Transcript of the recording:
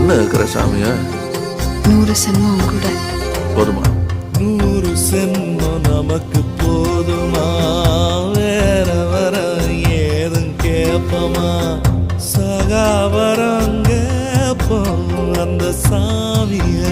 என்ன இருக்கிற சாமியா? 100 சென்மம் கூட போதுமா? 100 சென்மம் நமக்கு போதுமா? வேற வர ஏதும் கேப்பமா? சகாவரம் கேப்போம் அந்த சாமிய